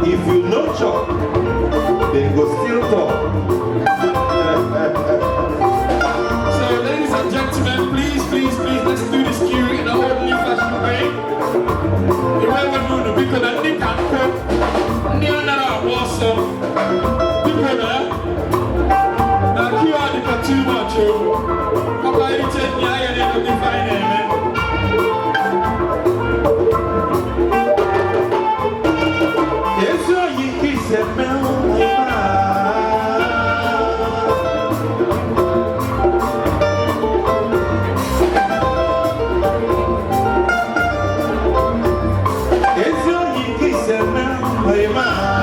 If you no chop, they go still talk. So, ladies and gentlemen, please, let's do this cue in a orderly fashion way. You will do the because I think I'm cool. Near another awesome. People there. Now, cue out the too much. Papa, you take me, I am the fine man. Yes, sir, you kiss a man. Yes, sir, you kiss a man.